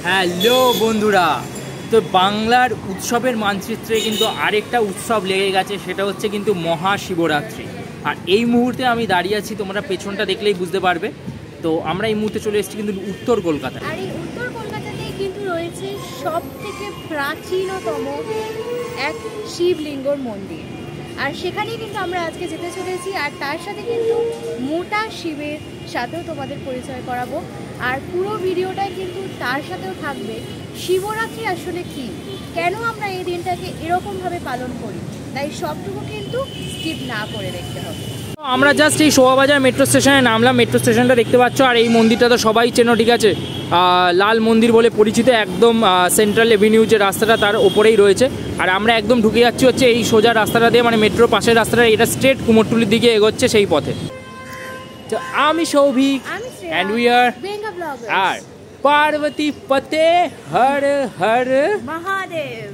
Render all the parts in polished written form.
Hello বন্ধুরা, তো বাংলার উৎসবের মানচিত্রে কিন্তু আরেকটা উৎসব লেগে গেছে, সেটা হচ্ছে কিন্তু মহাশিবরাত্রি। আর এই মুহূর্তে আমি দাঁড়িয়ে আছি, তোমরা পেছনটা দেখলেই বুঝতে পারবে। তো আমরা এই মুহূর্তে চলে এসেছি কিন্তু উত্তর কলকাতা। আর এই উত্তর কলকাতাতেই কিন্তু রয়েছে সব থেকে প্রাচীনতম এক শিবলিঙ্গর মন্দির, আর সেখানেই কিন্তু আমরা আজকে যেতে চলেছি। আর তার সাথে কিন্তু মোটা শিবের সাথেও তোমাদের পরিচয় করাবো। আর পুরো ভিডিওটাই কিন্তু তার সাথেও থাকবে শিবরাত্রি আসলে কি, কেন আমরা এই দিনটাকে এরকমভাবে পালন করি, তাই সবটুকু কিন্তু স্কিপ না করে দেখতে হবে। আমরা জাস্ট এই শোভাবাজার মেট্রো স্টেশনে নামলাম। মেট্রো স্টেশনটা দেখতে পাচ্ছ, আর এই মন্দিরটা তো সবাই চেনো, ঠিক আছে? লাল মন্দির বলে পরিচিত, একদম সেন্ট্রাল এভিনিউ যে রাস্তাটা তার ওপরেই রয়েছে। আর আমরা একদম ঢুকে যাচ্ছি হচ্ছে এই সোজা রাস্তাটা দিয়ে, মানে মেট্রোর পাশের রাস্তাটা, এটা স্ট্রেট কুমোরটুলির দিকে এগোচ্ছে সেই পথে। তো আমি সৌভিক, অ্যান্ড উই আর আর পার্বতী পতে হর হর মহাদেব।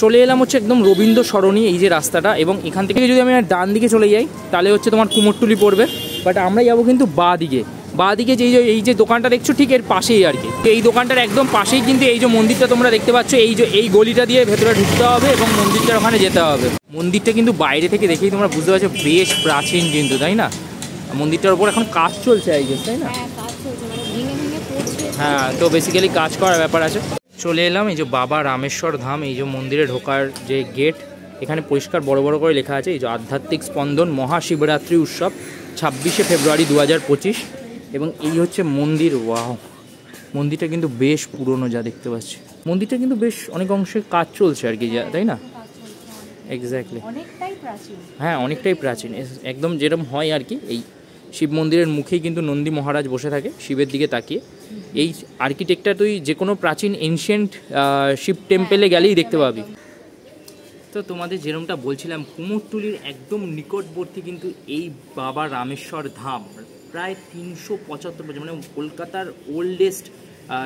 চলে এলাম হচ্ছে একদম রবীন্দ্র সরণি এই যে রাস্তাটা, এবং এখান থেকে যদি আমি ডান দিকে চলে যাই তাহলে হচ্ছে তোমার কুমোরটুলি পড়বে। বাট আমরা যাবো কিন্তু বাঁ দিকে যে এই যে দোকানটা দেখছো ঠিক এর পাশেই আর কি। এই দোকানটার একদম পাশেই কিন্তু এই যে মন্দিরটা তোমরা দেখতে পাচ্ছ, এই গলিটা দিয়ে ভেতরে ঢুকতে হবে এবং মন্দিরটার ওখানে যেতে হবে। মন্দিরটা কিন্তু বাইরে থেকে দেখেই তোমরা বুঝতে পারছো বেশ প্রাচীন কিন্তু, তাই না? মন্দিরটার উপর এখন কাজ চলছে আই গেস, তাই না? হ্যাঁ, তো বেসিক্যালি কাজ করার ব্যাপার আছে। চলে এলাম এই যে বাবা রামেশ্বর ধাম, এই যে মন্দিরে ঢোকার যে গেট, এখানে পরিষ্কার বড় বড় করে লেখা আছে এই যে আধ্যাত্মিক স্পন্দন মহাশিবরাত্রি উৎসব 26শে ফেব্রুয়ারি 2025। এবং এই হচ্ছে মন্দির। ওয়াও, মন্দিরটা কিন্তু বেশ পুরনো, যা দেখতে পাচ্ছি। মন্দিরটা কিন্তু বেশ অনেক অংশে কাজ চলছে আর কি, তাই না? এক্স্যাক্টলি, হ্যাঁ অনেকটাই প্রাচীন, একদম যেরকম হয় আর কি। এই শিব মন্দিরের মুখেই কিন্তু নন্দী মহারাজ বসে থাকে শিবের দিকে তাকিয়ে। এই আর্কিটেকচার তুই যে কোনো প্রাচীন এনশিয়েন্ট শিব টেম্পেলে গেলেই দেখতে পাবি। তো তোমাদের যেরকমটা বলছিলাম, কুমোরটুলির একদম নিকটবর্তী কিন্তু এই বাবা রামেশ্বর ধাম, প্রায় 375 বছর, মানে কলকাতার ওল্ডেস্ট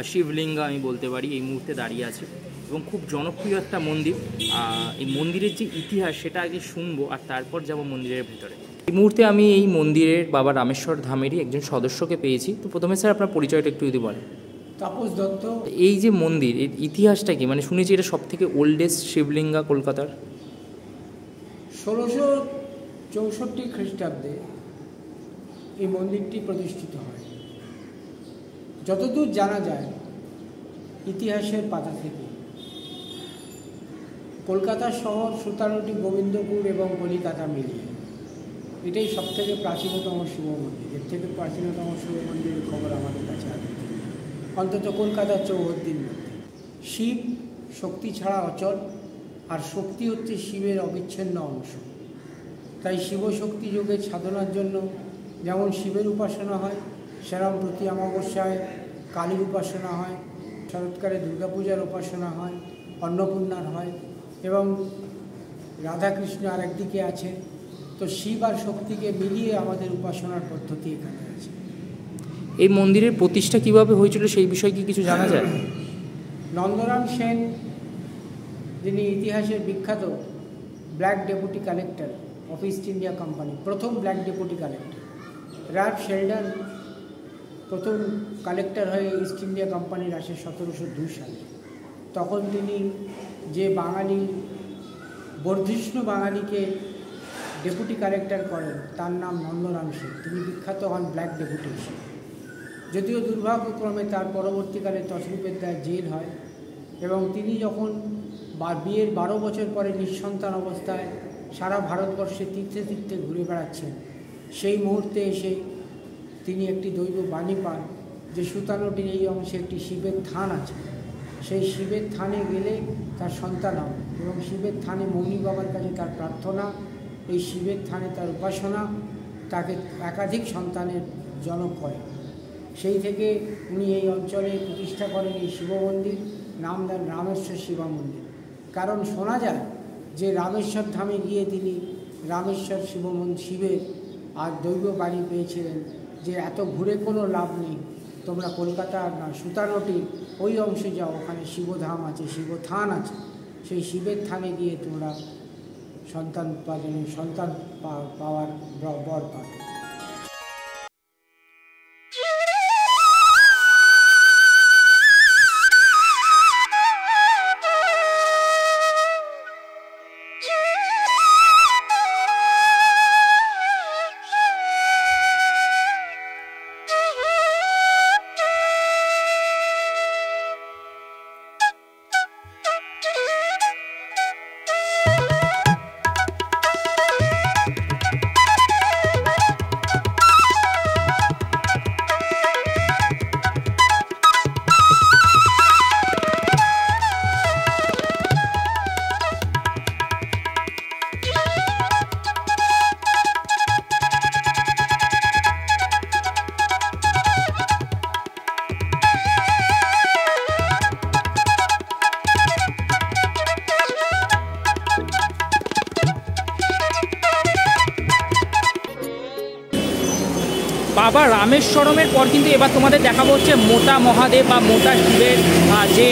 শিবলিঙ্গ আমি বলতে পারি। এই মুহূর্তে দাঁড়িয়ে আছে এবং খুব জনপ্রিয় একটা মন্দির। এই মন্দিরের যে ইতিহাস সেটা আগে শুনবো, আর তারপর যাব মন্দিরের ভেতরে। এই মুহূর্তে আমি এই মন্দিরের বাবা রামেশ্বর ধামেরই একজন সদস্যকে পেয়েছি। তো প্রথমে স্যার আপনার পরিচয়টা একটু যদি বলেন। তাপস দত্ত। এই যে মন্দির, এর ইতিহাসটা কি? মানে শুনেছি এটা সব থেকে ওল্ডেস্ট শিবলিঙ্গা কলকাতার। 1664 খ্রিস্টাব্দে এই মন্দিরটি প্রতিষ্ঠিত হয়। যতদূর জানা যায় ইতিহাসের পাতা থেকে, কলকাতা শহর 17টি গোবিন্দপুর এবং কলিকাতা মিলিয়ে এটাই সবথেকে প্রাচীনতম শিব মন্দির। এর থেকে প্রাচীনতম শিব মন্দিরের খবর আমাদের কাছে আছে, অন্তত কলকাতার চৌহদ্দির মধ্যে। শিব শক্তি ছাড়া অচল, আর শক্তি হচ্ছে শিবের অবিচ্ছিন্ন অংশ। তাই শিবশক্তি যোগের সাধনার জন্য যেমন শিবের উপাসনা হয়, সেরকম প্রতি অমাবস্যায় কালীর উপাসনা হয়, শরৎকালে দুর্গাপূজার উপাসনা হয়, অন্নপূর্ণার হয়, এবং রাধাকৃষ্ণ আর একদিকে আছে। তো শিব আর শক্তিকে মিলিয়ে আমাদের উপাসনার পদ্ধতি এখানে আছে। এই মন্দিরের প্রতিষ্ঠা কিভাবে হয়েছিল সেই বিষয়ে কি কিছু জানা যায়? নন্দরাম সেন, যিনি ইতিহাসের বিখ্যাত black deputy collector of East India company, প্রথম black deputy collector. Ralph Sheldon প্রথম কালেক্টর হয়ে ইস্ট ইন্ডিয়া কোম্পানির আসে 1702 সালে। তখন তিনি যে বাঙালি বর্ধিষ্ণু বাঙালিকে ডেপুটি কালেক্টর করেন তার নাম নন্দরাম সেন। তিনি বিখ্যাত হন ব্ল্যাক ডেপুটি হিসেবে। যদিও দুর্ভাগ্যক্রমে তার পরবর্তীকালে তসরূপের দায় জেল হয়, এবং তিনি যখন বিয়ের 12 বছর পরে নিঃসন্তান অবস্থায় সারা ভারতবর্ষে তীর্থে তীর্থে ঘুরে বেড়াচ্ছেন, সেই মুহূর্তে এসে তিনি একটি দৈব বাণী পান যে সুতানুটির এই অংশে একটি শিবের থান আছে। সেই শিবের থানে গেলে তার সন্তান হবে, এবং শিবের থানে মৌনি বাবার কাছে তার প্রার্থনা, এই শিবের থানে তার উপাসনা তাকে একাধিক সন্তানের জনক করে। সেই থেকে উনি এই অঞ্চলে প্রতিষ্ঠা করেন এই শিব মন্দির, নাম দেন রামেশ্বর শিবা মন্দির। কারণ শোনা যায় যে রামেশ্বর ধামে গিয়ে তিনি রামেশ্বর শিবের আর দৈব বাণী পেয়েছিলেন যে এত ঘুরে কোনো লাভ নেই, তোমরা কলকাতার না সুতানুটি ওই অংশে যাও, ওখানে শিবধাম আছে, শিবথান আছে, সেই শিবের থানে গিয়ে তোমরা সন্তান পাওয়ার বর পাবে। বাবা রামেশ্বরমের পর কিন্তু এবার তোমাদের দেখাবো হচ্ছে মোটা মহাদেব বা মোটা শিবের যে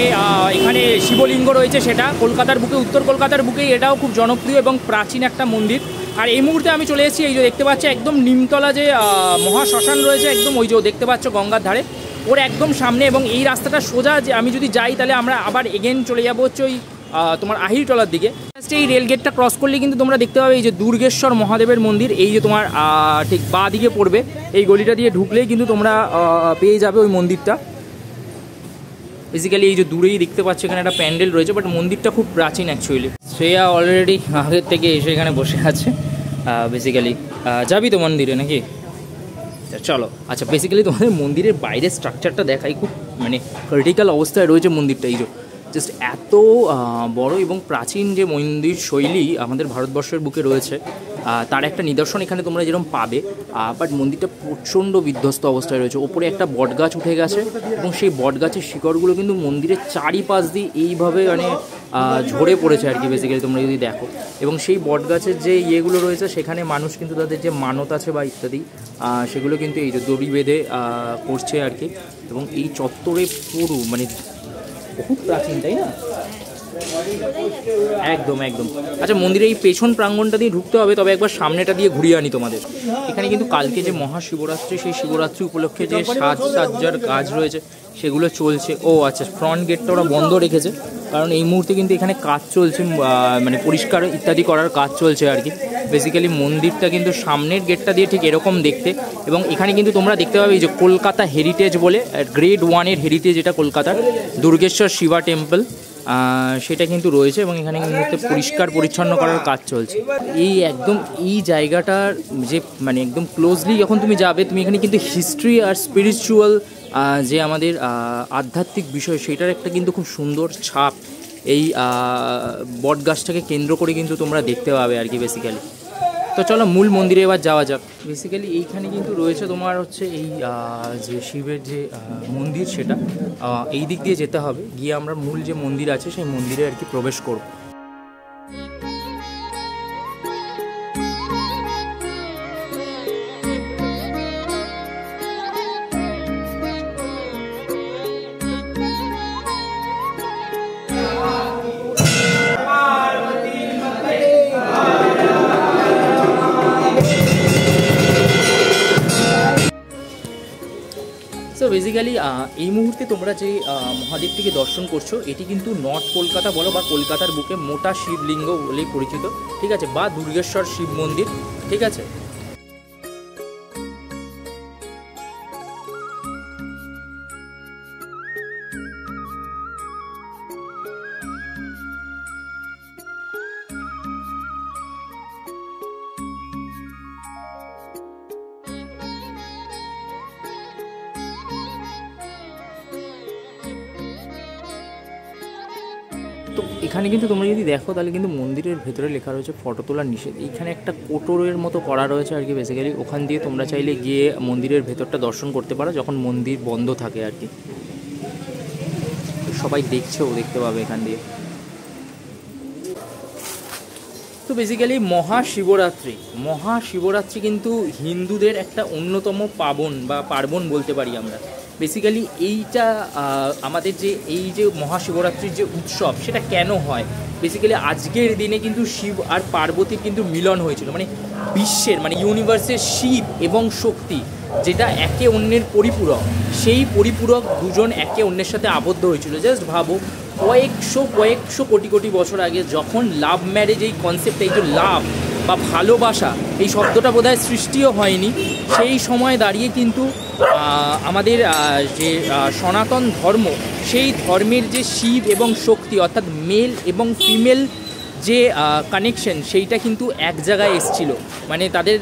এখানে শিবলিঙ্গ রয়েছে, সেটা কলকাতার বুকে, উত্তর কলকাতার বুকেই এটাও খুব জনপ্রিয় এবং প্রাচীন একটা মন্দির। আর এই মুহূর্তে আমি চলে এসেছি, এই যে দেখতে পাচ্ছ একদম নিমতলা যে মহাশ্মশান রয়েছে, একদম ওই যে দেখতে পাচ্ছ গঙ্গার ধারে, ওর একদম সামনে। এবং এই রাস্তাটা সোজা যে আমি যদি যাই তাহলে আমরা আবার এগেন চলে যাবো হচ্ছে ওই তোমার আহিরতলার দিকে। এই রেল গেটটা ক্রস করলে কিন্তু তোমরা দেখতে পাবে এই যে দুর্গেশ্বর মহাদেবের মন্দির, এই যে তোমার ঠিক বাঁ দিকে পড়বে, এই গলিটা দিয়ে ঢুকলেই কিন্তু তোমরা পেয়ে যাবে ওই মন্দিরটা। বেসিক্যালি এই যে দূরেই দেখতে পাচ্ছ এখানে একটা প্যান্ডেল রয়েছে, বাট মন্দিরটা খুব প্রাচীন অ্যাকচুয়ালি। শ্রেয়া অলরেডি আগের থেকে এসে এখানে বসে আছে। বেসিক্যালি যাবি তো মন্দিরে নাকি? চলো। আচ্ছা, বেসিক্যালি তোমাদের মন্দিরের বাইরের স্ট্রাকচারটা দেখাই, খুব মানে ক্রিটিক্যাল অবস্থায় রয়েছে মন্দিরটা। এই যে জাস্ট এত বড় এবং প্রাচীন যে মন্দির শৈলী আমাদের ভারতবর্ষের বুকে রয়েছে, তার একটা নিদর্শন এখানে তোমরা যেরকম পাবে। বাট মন্দিরটা প্রচণ্ড বিধ্বস্ত অবস্থায় রয়েছে। ওপরে একটা বটগাছ উঠে গেছে এবং সেই বটগাছের শিকড়গুলো কিন্তু মন্দিরের চারিপাশ দিয়ে এইভাবে মানে ঝরে পড়েছে আর কি, বেসিক্যালি তোমরা যদি দেখো। এবং সেই বটগাছের যে ইয়েগুলো রয়েছে সেখানে মানুষ কিন্তু তাদের যে মানত আছে বা ইত্যাদি সেগুলো কিন্তু এই যে দড়ি বেঁধে করছে আর কি। এবং এই চত্বরে পুরো মানে খুব প্রাচীন, তাই না? একদম একদম। আচ্ছা, মন্দিরে এই পেছন প্রাঙ্গণটা দিয়ে ঢুকতে হবে, তবে একবার সামনেটা দিয়ে ঘুরিয়ে আনি তোমাদের। এখানে কিন্তু কালকে যে মহাশিবরাত্রি, সেই শিবরাত্রি উপলক্ষে যে সাজসজ্জার কাজ রয়েছে সেগুলো চলছে। ও আচ্ছা, ফ্রন্ট গেটটা ওরা বন্ধ রেখেছে কারণ এই মুহূর্তে কিন্তু এখানে কাজ চলছে, মানে পরিষ্কার ইত্যাদি করার কাজ চলছে আর কি। বেসিক্যালি মন্দিরটা কিন্তু সামনের গেটটা দিয়ে ঠিক এরকম দেখতে। এবং এখানে কিন্তু তোমরা দেখতে পাবে এই যে কলকাতা হেরিটেজ বলে গ্রেড 1-এর হেরিটেজ, এটা কলকাতার দুর্গেশ্বর শিবা টেম্পল, সেটা কিন্তু রয়েছে। এবং এখানে কিন্তু পরিষ্কার পরিচ্ছন্ন করার কাজ চলছে। এই একদম এই জায়গাটার যে মানে একদম ক্লোজলি যখন তুমি যাবে, তুমি এখানে কিন্তু হিস্ট্রি আর স্পিরিচুয়াল যে আমাদের আধ্যাত্মিক বিষয়, সেটার একটা কিন্তু খুব সুন্দর ছাপ এই বটগাছটাকে কেন্দ্র করে কিন্তু তোমরা দেখতে পাবে আর কি বেসিক্যালি। তো চলো মূল মন্দিরে এবার যাওয়া যাক। বেসিক্যালি এইখানে কিন্তু রয়েছে তোমার হচ্ছে এই যে শিবের যে মন্দির, সেটা এই দিক দিয়ে যেতে হবে, গিয়ে আমরা মূল যে মন্দির আছে সেই মন্দিরে আর কি প্রবেশ করব। সো বেসিক্যালি এই মুহূর্তে তোমরা যে মহাদেবটিকে দর্শন করছো, এটি কিন্তু নর্থ কলকাতা বলো বা কলকাতার বুকে মোটা শিবলিঙ্গ বলেই পরিচিত, ঠিক আছে, বা দুর্গেশ্বর শিব মন্দির, ঠিক আছে। তো এখানে কিন্তু তোমরা যদি দেখো তাহলে কিন্তু মন্দিরের ভেতরে লেখা রয়েছে ফটো তোলার নিষেধ। এইখানে একটা কোটরের মতো করা রয়েছে আর কি বেসিক্যালি। ওখান দিয়ে তোমরা চাইলে গিয়ে মন্দিরের ভেতরটা দর্শন করতে পারো যখন মন্দির বন্ধ থাকে আর কি। সবাই দেখছেও, দেখতে পাবে এখান দিয়ে। তো বেসিক্যালি মহাশিবরাত্রি কিন্তু হিন্দুদের একটা অন্যতম পার্বণ বলতে পারি আমরা। বেসিক্যালি এইটা আমাদের যে এই যে মহাশিবরাত্রির যে উৎসব, সেটা কেন হয়? বেসিক্যালি আজকের দিনে কিন্তু শিব আর পার্বতীর কিন্তু মিলন হয়েছিল, মানে বিশ্বের মানে ইউনিভার্সের শিব এবং শক্তি যেটা একে অন্যের পরিপূরক, সেই পরিপূরক দুজন একে অন্যের সাথে আবদ্ধ হয়েছিল। জাস্ট ভাবো, কয়েকশো কোটি বছর আগে যখন লাভ ম্যারেজ এই কনসেপ্ট, এই যে লাভ বা ভালোবাসা এই শব্দটা বোধহয় সৃষ্টিও হয়নি, সেই সময় দাঁড়িয়ে কিন্তু আমাদের যে সনাতন ধর্ম, সেই ধর্মের যে শিব এবং শক্তি অর্থাৎ মেল এবং ফিমেল যে কানেকশন, সেইটা কিন্তু এক জায়গায় এসছিল, মানে তাদের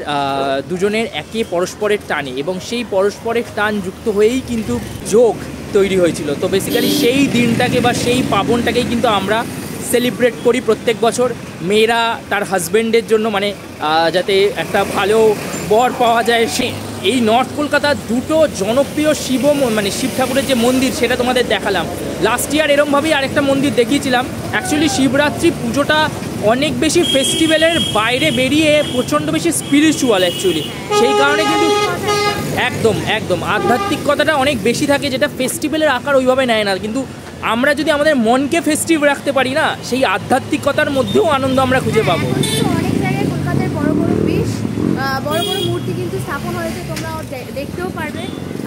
দুজনের একে পরস্পরের টানে, এবং সেই পরস্পরের টান যুক্ত হয়েই কিন্তু যোগ তৈরি হয়েছিল। তো বেসিক্যালি সেই দিনটাকে বা সেই পাবনটাকেই কিন্তু আমরা সেলিব্রেট করি প্রত্যেক বছর। মেয়েরা তার হাজব্যান্ডের জন্য মানে যাতে একটা ভালো বর পাওয়া যায়, সে এই নর্থ কলকাতার দুটো জনপ্রিয় শিব ঠাকুরের যে মন্দির, সেটা তোমাদের দেখালাম। লাস্ট ইয়ার এরমভাবেই আরেকটা মন্দির দেখিয়েছিলাম। অ্যাকচুয়ালি শিবরাত্রি পুজোটা অনেক বেশি ফেস্টিভ্যালের বাইরে বেরিয়ে প্রচণ্ড বেশি স্পিরিচুয়াল অ্যাকচুয়ালি, সেই কারণে কিন্তু একদম একদম আধ্যাত্মিকতাটা অনেক বেশি থাকে, যেটা ফেস্টিভ্যালের আকার ওইভাবে নেয় না, কিন্তু আমরা যদি আমাদের মনকে ফেস্টিভ রাখতে পারি না, সেই আধ্যাত্মিকতার মধ্যেও আনন্দ আমরা খুঁজে পাবো। অনেক জায়গায় কলকাতায় বড় বড় বেশ বড় বড় মূর্তি কিন্তু স্থাপন হয়েছে, তোমরা দেখতেও পারবে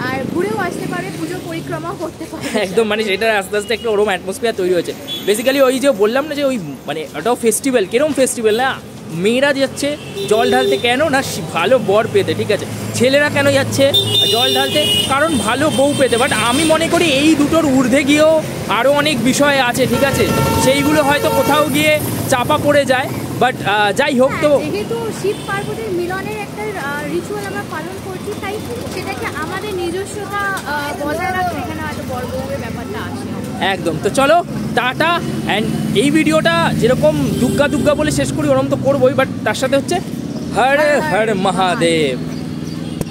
আর ঘুরেও আসতে পারবে, পুজো পরিক্রমাও করতে পারবে। একদম, মানে সেটা আস্তে আস্তে একটা ওরম অ্যাটমসফিয়ার তৈরি হয়েছে। বেসিক্যালি ওই যে বললাম না যে ওই মানে ওটাও ফেস্টিভ্যাল, কিরম ফেস্টিভ্যাল না, মেয়েরা যাচ্ছে জল ঢালতে, কেন না ভালো বর পেতে, ঠিক আছে। ছেলেরা কেন যাচ্ছে জল ঢালতে, কারণ ভালো বউ পেতে। বাট আমি মনে করি এই দুটোর ঊর্ধ্বে গিয়েও আরও অনেক বিষয় আছে, ঠিক আছে, সেইগুলো হয়তো কোথাও গিয়ে চাপা পড়ে যায়। বাট যাই হোক, তো যেহেতু শিব পার্বতীর মিলনের একটা রিচুয়াল আমরা পালন করছি, তাই সেটাকে আমাদের নিজস্বতা বজায় রাখতে এখানে হয়তো বড় বউয়ের ব্যাপারটা আসে। একদম, তো চলো টাটা। অ্যান্ড এই ভিডিওটা যেরকম দুর্গা দুর্গা বলে শেষ করি ওরকম তো করবোই, বাট তার সাথে হচ্ছে হর হর মহাদেব।